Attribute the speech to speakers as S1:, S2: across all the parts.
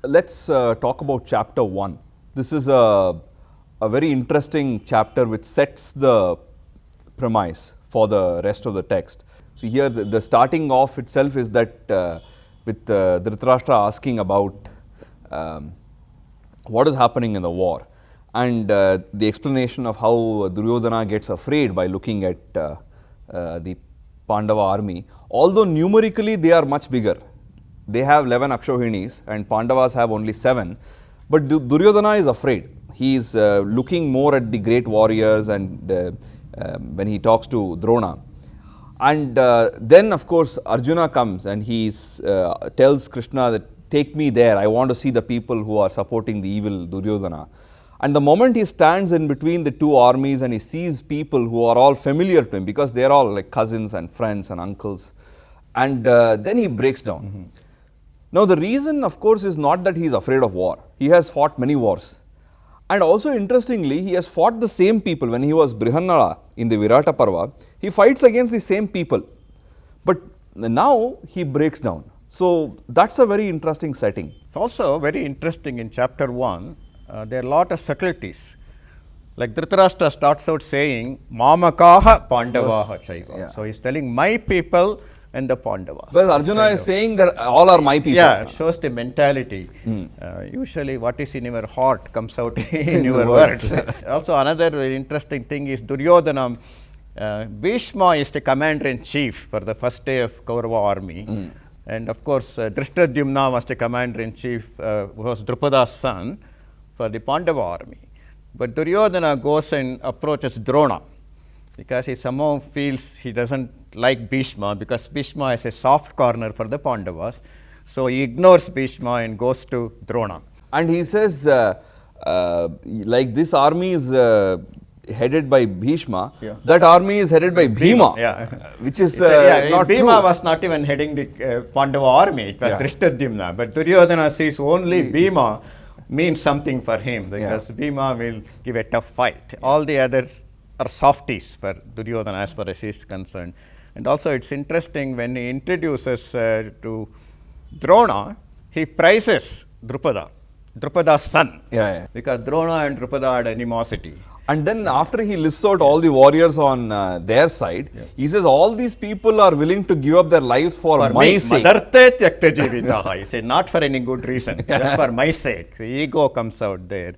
S1: let's talk about chapter 1. This is a very interesting chapter which sets the premise for the rest of the text. So here the starting off itself is that with Dhritarashtra asking about what is happening in the war, and the explanation of how Duryodhana gets afraid by looking at the Pandava army. Although numerically they are much bigger, they have 11 Akshohinis and Pandavas have only 7, but Duryodhana is afraid. He is looking more at the great warriors, and when he talks to Drona. And then of course Arjuna comes and he tells Krishna that take me there, I want to see the people who are supporting the evil Duryodhana. And the moment he stands in between the two armies and he sees people who are all familiar to him, because they are all like cousins and friends and uncles, and then he breaks down. Now the reason of course is not that he is afraid of war. He has fought many wars. And also interestingly, he has fought the same people. When he was Brihannala in the Virata Parva, he fights against the same people. But now he breaks down. So that's a very interesting setting.
S2: It's also very interesting in chapter 1, there are a lot of subtleties. Like Dhritarashtra starts out saying, Mamakaha Pandavaha Chaiva.
S1: Yeah.
S2: So he's telling my people and the Pandavas.
S1: Well, Arjuna is saying that all are my people.
S2: Yeah, it shows the mentality. Usually what is in your heart comes out in your words. Also another very interesting thing is Duryodhana, Bhishma is the commander-in-chief for the first day of Kaurava army. And of course Drishtadyumna was the commander-in-chief, who was Drupada's son, for the Pandava army. But Duryodhana goes and approaches Drona, because he somehow feels he doesn't like Bhishma, because Bhishma is a soft corner for the Pandavas. So he ignores Bhishma and goes to Drona.
S1: And he says, like this army is headed by Bhishma, that army is headed by Bhima, which is not
S2: Bhima
S1: true.
S2: was not even heading the Pandava army, it was Drishtadyumna. But Duryodhana sees only Bhima means something for him, because Bhima will give a tough fight. All the others are softies for Duryodhana as far as he is concerned. And also it's interesting when he introduces to Drona, he praises Drupada's son, because Drona and Drupada had animosity.
S1: And then after he lists out all the warriors on their side, he says all these people are willing to give up their lives for my sake.
S2: He said not for any good reason, just for my sake. The ego comes out there.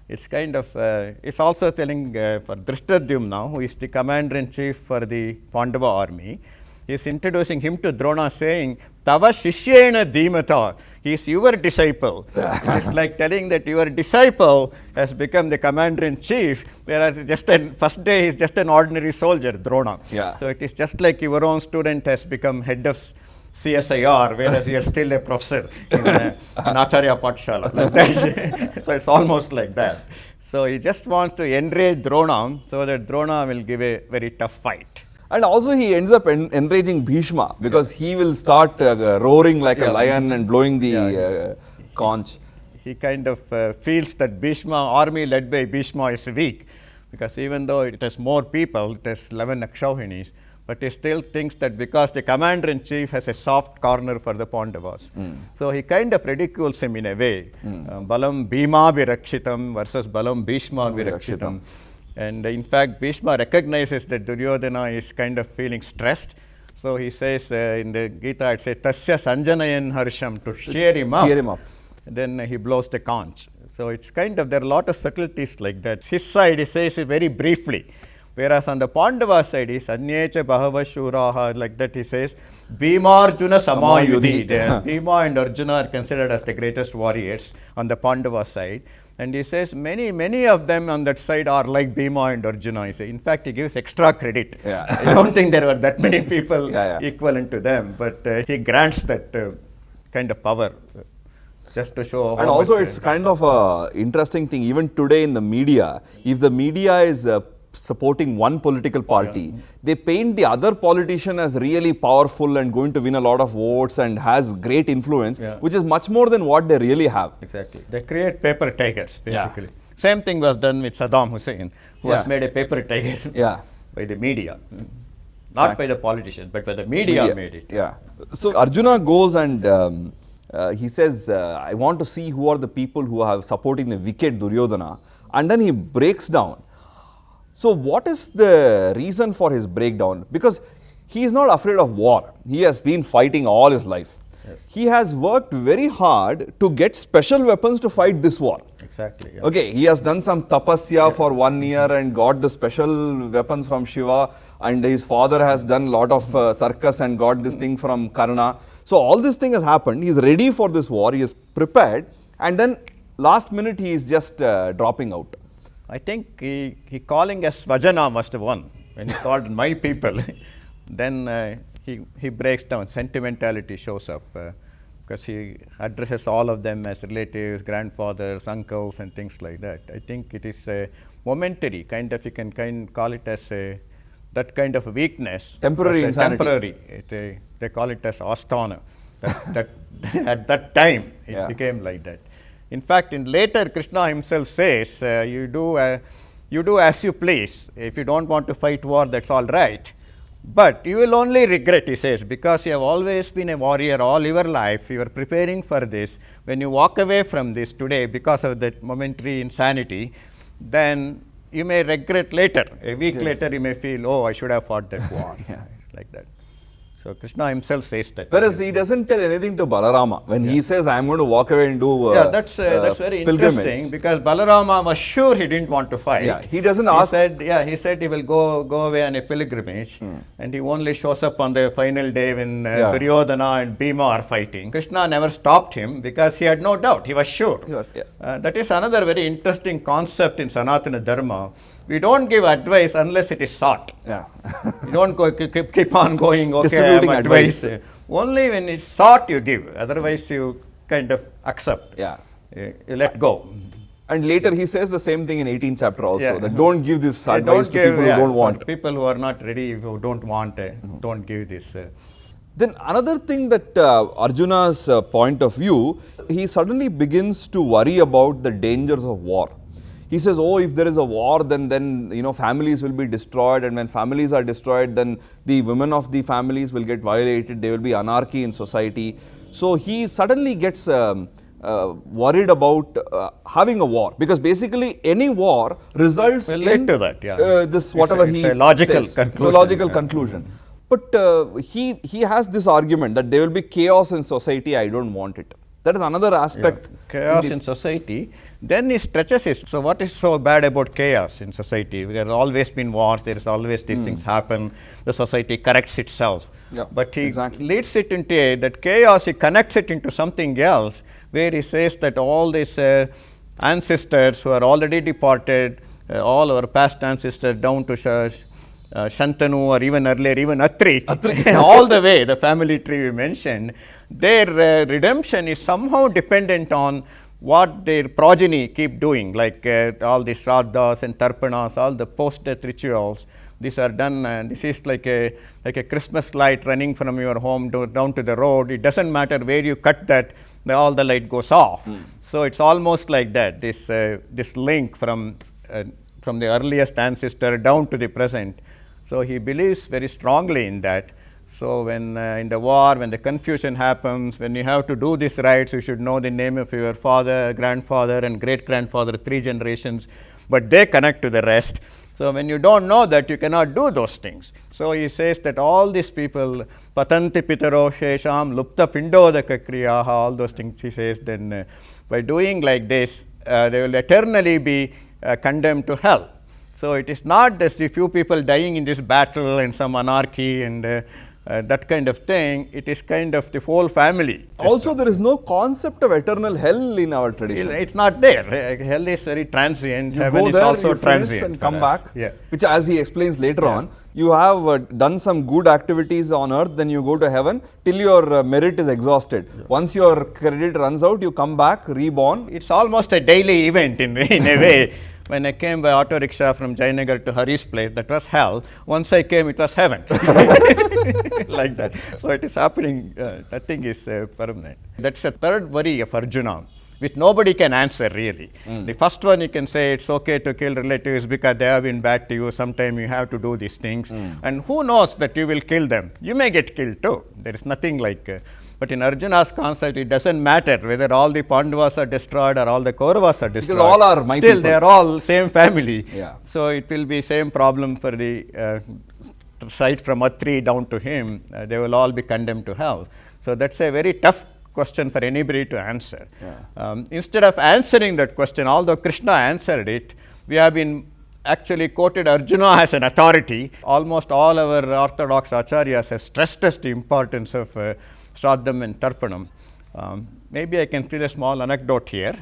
S2: It's kind of, it's also telling for Drishtadyumna, who is the commander-in-chief for the Pandava army, he is introducing him to Drona saying, Tava Shishyena Dhimata, he is your disciple. It is like telling that your disciple has become the commander-in-chief, whereas just first day he is just an ordinary soldier, Drona. So it is just like your own student has become head of CSIR, whereas you are still a professor in Acharya Pathshala. Like that. So it's almost like that. So he just wants to enrage Drona so that Drona will give a very tough fight.
S1: And also he ends up enraging Bhishma, because he will start roaring like a lion and blowing the conch.
S2: He kind of feels that Bhishma, army led by Bhishma is weak, because even though it has more people, it has 11 Akshohinis, but he still thinks that because the commander-in-chief has a soft corner for the Pandavas. So he kind of ridicules him in a way. Balam Bhima Virakshitam versus Balam Bhishma Virakshitam. And in fact, Bhishma recognizes that Duryodhana is kind of feeling stressed. So he says in the Gita, it says, Tasya Sanjanayan Harsham, to cheer him up. Then he blows the conch. So it's kind of, there are a lot of subtleties like that. His side, he says it very briefly. Whereas on the Pandava side is Anyecha Bahava Shuraha, like that he says, Bhima Arjuna Samayudhi. Bhima and Arjuna are considered as the greatest warriors on the Pandava side. And he says many of them on that side are like Bhima and Arjuna. In fact, he gives extra credit. I don't think there were that many people equivalent to them, but he grants that kind of power just to show.
S1: And also it's kind of an interesting thing, even today in the media, if the media is supporting one political party, they paint the other politician as really powerful and going to win a lot of votes and has great influence, which is much more than what they really have.
S2: Exactly. They create paper tigers, basically. Same thing was done with Saddam Hussein, who was made a paper tiger by the media. Not by the politicians, but by the media made it.
S1: So Arjuna goes and he says, I want to see who are the people who are supporting the wicked Duryodhana, and then he breaks down. So what is the reason for his breakdown? Because he is not afraid of war. He has been fighting all his life.
S2: Yes.
S1: He has worked very hard to get special weapons to fight this war.
S2: Exactly. Yeah.
S1: Okay, he has done some tapasya for 1 year and got the special weapons from Shiva, and his father has done a lot of circus and got this thing from Karna. So all this thing has happened. He is ready for this war. He is prepared, and then last minute he is just dropping out.
S2: I think he calling us Vajana was the one. When he called my people, then he breaks down. Sentimentality shows up because he addresses all of them as relatives, grandfathers, uncles, and things like that. I think it is a momentary kind of, you can call it as that kind of weakness.
S1: Temporary insanity.
S2: Temporary. They call it as asthana. That at that time it became like that. In fact, in later Krishna himself says, you do as you please. If you don't want to fight war, that's all right. But you will only regret, he says, because you have always been a warrior all your life. You are preparing for this. When you walk away from this today because of that momentary insanity, then you may regret later. A week later, you may feel, oh, I should have fought that war, like that. So Krishna himself says that.
S1: Whereas he doesn't tell anything to Balarama. When he says, I am going to walk away and do
S2: that's very interesting, because Balarama was sure he didn't want to fight.
S1: Yeah, he doesn't ask.
S2: He said he will go away on a pilgrimage, and he only shows up on the final day when Duryodhana and Bhima are fighting. Krishna never stopped him because he had no doubt. He was sure. That is another very interesting concept in Sanatana Dharma. We don't give advice unless it is sought. You don't keep on going, okay,
S1: distributing
S2: advice. Only when it's sought you give. Otherwise you kind of accept. You let go.
S1: And later he says the same thing in 18th chapter also, that don't give this advice to people who don't want.
S2: People who are not ready, who don't want, don't give this.
S1: Then another thing that Arjuna's point of view, he suddenly begins to worry about the dangers of war. He says, oh, if there is a war, then you know, families will be destroyed, and when families are destroyed, then the women of the families will get violated, there will be anarchy in society. So he suddenly gets worried about having a war, because basically any war results in
S2: to that,
S1: this whatever
S2: it's a logical
S1: says.
S2: conclusion.
S1: It's a logical conclusion. But he has this argument that there will be chaos in society, I don't want it. That is another aspect.
S2: Chaos in society. Then he stretches it. So what is so bad about chaos in society? There have always been wars, there is always these things happen, the society corrects itself. But he leads it into that chaos, he connects it into something else, where he says that all these ancestors who are already departed, all our past ancestors down to Shantanu, or even earlier, even Atri. All the way, the family tree we mentioned, their redemption is somehow dependent on what their progeny keep doing, like all the Shraddhas and Tarpanas, all the post-death rituals. These are done, and this is like a Christmas light running from your home down to the road. It doesn't matter where you cut that, all the light goes off. So it's almost like that, this link from the earliest ancestor down to the present. So he believes very strongly in that. So when in the war, when the confusion happens, when you have to do these rites, you should know the name of your father, grandfather, and great-grandfather, 3 generations, but they connect to the rest. So when you don't know that, you cannot do those things. So he says that all these people, patanti pitaro shesham lupta pindodaka kriyaha, all those things he says, then by doing like this, they will eternally be condemned to hell. So it is not just a few people dying in this battle and some anarchy and that kind of thing. It is kind of the whole family.
S1: Also, there is no concept of eternal hell in our tradition.
S2: It's not there. Hell is very transient.
S1: You
S2: Heaven
S1: go
S2: is
S1: there,
S2: also
S1: you
S2: transient
S1: and come back.
S2: Yeah.
S1: Which, as he explains later on, you have done some good activities on earth, then you go to heaven till your merit is exhausted. Once your credit runs out, you come back, reborn.
S2: It's almost a daily event in a way. When I came by auto rickshaw from Jayanagar to Hari's place, that was hell. Once I came, it was heaven. Like that. So it is happening, nothing is permanent. That's the third worry of Arjuna, which nobody can answer really. The first one, you can say it's okay to kill relatives because they have been bad to you. Sometime you have to do these things. And who knows that you will kill them? You may get killed too. There is nothing like But in Arjuna's concept, it doesn't matter whether all the Pandavas are destroyed or all the Kauravas are destroyed.
S1: Because all are my
S2: Still,
S1: people.
S2: they are all same family.
S1: Yeah.
S2: So it will be same problem for the right from Atri down to him. They will all be condemned to hell. So that's a very tough question for anybody to answer.
S1: Yeah.
S2: Instead of answering that question, although Krishna answered it, we have been actually quoted Arjuna as an authority. Almost all our orthodox acharyas have stressed the importance of Shraddham and Tarpanam. Maybe I can tell a small anecdote here.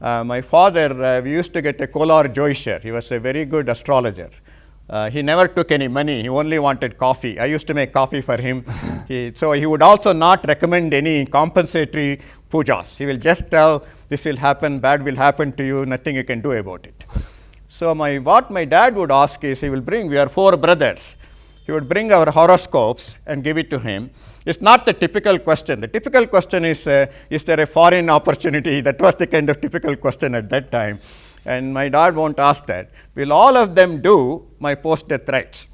S2: My father, we used to get a Kolar Joisher. He was a very good astrologer. He never took any money. He only wanted coffee. I used to make coffee for him. So he would also not recommend any compensatory pujas. He will just tell, this will happen, bad will happen to you, nothing you can do about it. So what my dad would ask is, he will bring, we are 4 brothers. He would bring our horoscopes and give it to him. It's not the typical question. The typical question is there a foreign opportunity? That was the kind of typical question at that time. And my dad won't ask that. Will all of them do my post-death rites?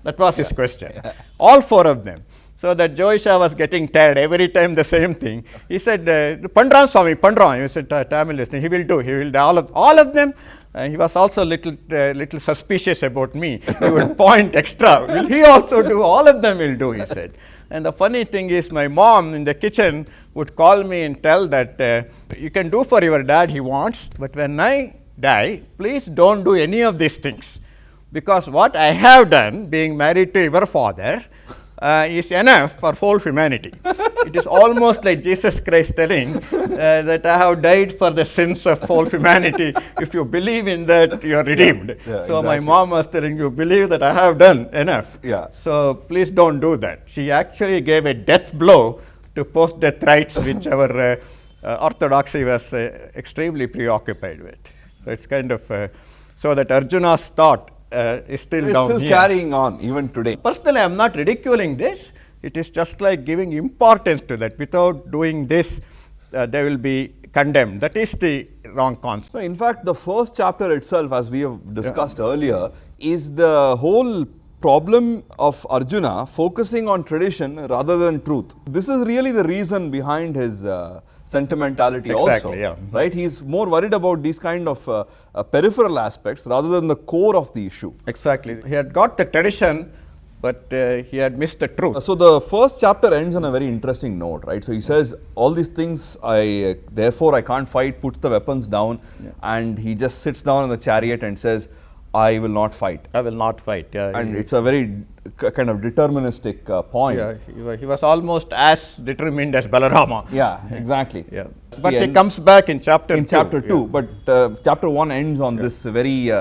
S2: That was his question. All 4 of them. So that Joisha was getting tired every time the same thing. He said, Pandran Swami, Pandran. He said, Tamil listening. He will do all of them. He was also little suspicious about me. He would point extra. Will he also do? All of them will do, he said. And the funny thing is, my mom in the kitchen would call me and tell that you can do for your dad he wants, but when I die, please don't do any of these things. Because what I have done, being married to your father, is enough for whole humanity. It is almost like Jesus Christ telling that I have died for the sins of whole humanity. If you believe in that, you are redeemed.
S1: Yeah,
S2: so
S1: exactly.
S2: my mom was telling you, believe that I have done enough.
S1: Yeah.
S2: So please don't do that. She actually gave a death blow to post-death rites, which our orthodoxy was extremely preoccupied with. So it's kind of so that Arjuna's thought is still down here.
S1: It's still carrying on even today.
S2: Personally, I am not ridiculing this. It is just like giving importance to that. Without doing this, they will be condemned. That is the wrong concept.
S1: So, in fact, the first chapter itself, as we have discussed earlier, is the whole problem of Arjuna focusing on tradition rather than truth. This is really the reason behind his sentimentality
S2: Exactly,
S1: also,
S2: yeah.
S1: right? He's more worried about these kind of peripheral aspects rather than the core of the issue.
S2: Exactly. He had got the tradition, but he had missed the truth.
S1: So the first chapter ends on a very interesting note, right? So he says, all these things, therefore I can't fight, puts the weapons down, and he just sits down in the chariot and says, I will not fight.
S2: I will not fight. Yeah,
S1: and it's a very kind of deterministic point.
S2: Yeah, he was almost as determined as Balarama.
S1: Yeah, exactly.
S2: Yeah. But he comes back in chapter 2.
S1: In chapter 2, but chapter 1 ends on this very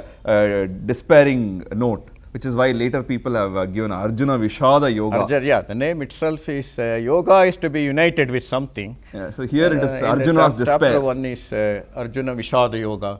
S1: despairing note, which is why later people have given Arjuna Vishada Yoga.
S2: The name itself is yoga is to be united with something.
S1: Yeah, so here it is Arjuna's despair.
S2: Chapter 1 is Arjuna Vishada Yoga.